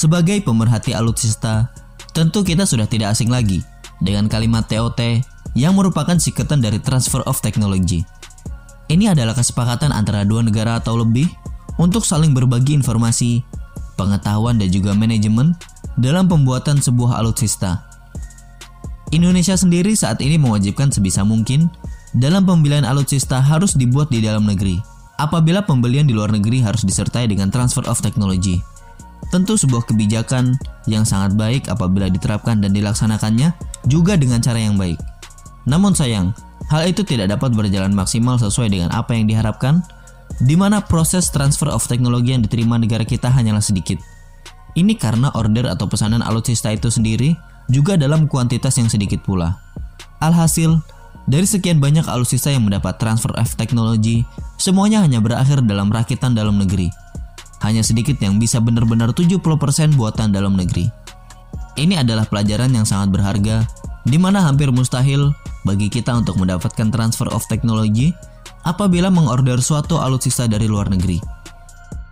Sebagai pemerhati alutsista, tentu kita sudah tidak asing lagi dengan kalimat TOT yang merupakan singkatan dari Transfer of Technology. Ini adalah kesepakatan antara dua negara atau lebih untuk saling berbagi informasi, pengetahuan dan juga manajemen dalam pembuatan sebuah alutsista. Indonesia sendiri saat ini mewajibkan sebisa mungkin dalam pembelian alutsista harus dibuat di dalam negeri. Apabila pembelian di luar negeri harus disertai dengan Transfer of Technology. Tentu sebuah kebijakan yang sangat baik apabila diterapkan dan dilaksanakannya juga dengan cara yang baik. Namun sayang, hal itu tidak dapat berjalan maksimal sesuai dengan apa yang diharapkan, di mana proses transfer of teknologi yang diterima negara kita hanyalah sedikit. Ini karena order atau pesanan alutsista itu sendiri juga dalam kuantitas yang sedikit pula. Alhasil, dari sekian banyak alutsista yang mendapat transfer of technology, semuanya hanya berakhir dalam rakitan dalam negeri. Hanya sedikit yang bisa benar-benar 70% buatan dalam negeri. Ini adalah pelajaran yang sangat berharga, di mana hampir mustahil bagi kita untuk mendapatkan transfer of technology apabila mengorder suatu alutsista dari luar negeri.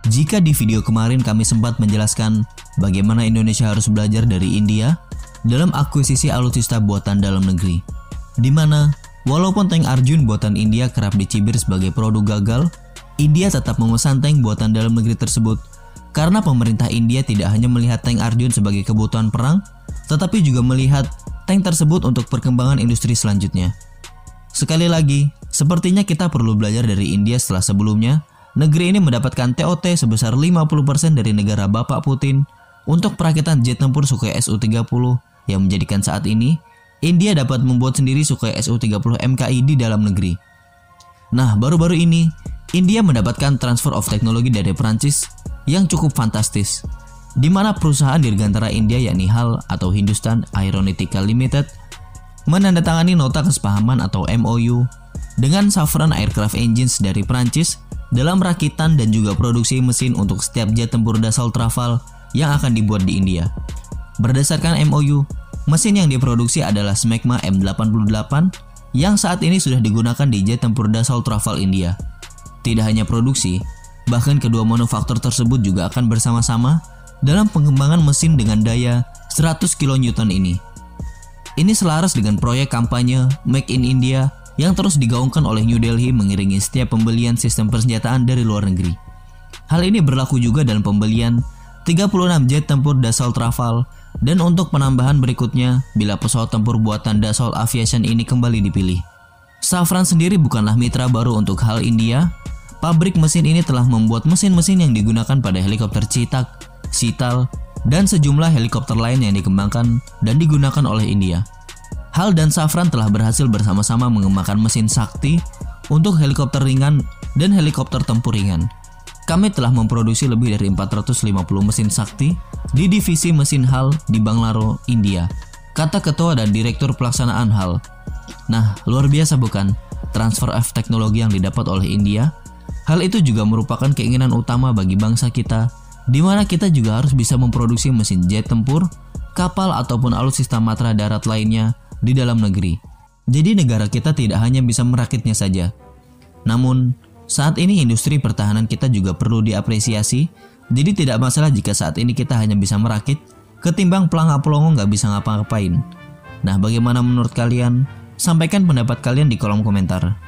Jika di video kemarin kami sempat menjelaskan bagaimana Indonesia harus belajar dari India dalam akuisisi alutsista buatan dalam negeri, di mana walaupun tank Arjun buatan India kerap dicibir sebagai produk gagal, India tetap memesan tank buatan dalam negeri tersebut karena pemerintah India tidak hanya melihat tank Arjun sebagai kebutuhan perang, tetapi juga melihat tank tersebut untuk perkembangan industri selanjutnya. Sekali lagi, sepertinya kita perlu belajar dari India setelah sebelumnya negeri ini mendapatkan TOT sebesar 50% dari negara Bapak Putin untuk perakitan jet tempur Sukhoi Su-30 yang menjadikan saat ini India dapat membuat sendiri Sukhoi Su-30 MKI di dalam negeri. Nah, baru-baru ini India mendapatkan transfer of teknologi dari Perancis yang cukup fantastis, di mana perusahaan dirgantara India yakni HAL atau Hindustan Aeronautical Limited menandatangani nota kesepahaman atau MOU dengan Safran Aircraft Engines dari Perancis dalam rakitan dan juga produksi mesin untuk setiap jet tempur Dassault Rafale yang akan dibuat di India. Berdasarkan MOU, mesin yang diproduksi adalah Smegma M88 yang saat ini sudah digunakan di jet tempur Dassault Rafale India. Tidak hanya produksi, bahkan kedua manufaktur tersebut juga akan bersama-sama dalam pengembangan mesin dengan daya 100 kN ini. Ini selaras dengan proyek kampanye Make in India yang terus digaungkan oleh New Delhi mengiringi setiap pembelian sistem persenjataan dari luar negeri. Hal ini berlaku juga dalam pembelian 36 jet tempur Dassault Rafale dan untuk penambahan berikutnya bila pesawat tempur buatan Dassault Aviation ini kembali dipilih. Safran sendiri bukanlah mitra baru untuk HAL India. Pabrik mesin ini telah membuat mesin-mesin yang digunakan pada helikopter Chetak, Cital, dan sejumlah helikopter lain yang dikembangkan dan digunakan oleh India. HAL dan Safran telah berhasil bersama-sama mengembangkan mesin Sakti untuk helikopter ringan dan helikopter tempur ringan. Kami telah memproduksi lebih dari 450 mesin Sakti di divisi mesin HAL di Bangalore, India, kata Ketua dan Direktur Pelaksanaan HAL. Nah, luar biasa bukan transfer of teknologi yang didapat oleh India? Hal itu juga merupakan keinginan utama bagi bangsa kita, di mana kita juga harus bisa memproduksi mesin jet tempur, kapal ataupun alutsista matra darat lainnya di dalam negeri. Jadi negara kita tidak hanya bisa merakitnya saja. Namun, saat ini industri pertahanan kita juga perlu diapresiasi, jadi tidak masalah jika saat ini kita hanya bisa merakit, ketimbang pelangak-pelongo nggak bisa ngapa-ngapain. Nah, bagaimana menurut kalian? Sampaikan pendapat kalian di kolom komentar.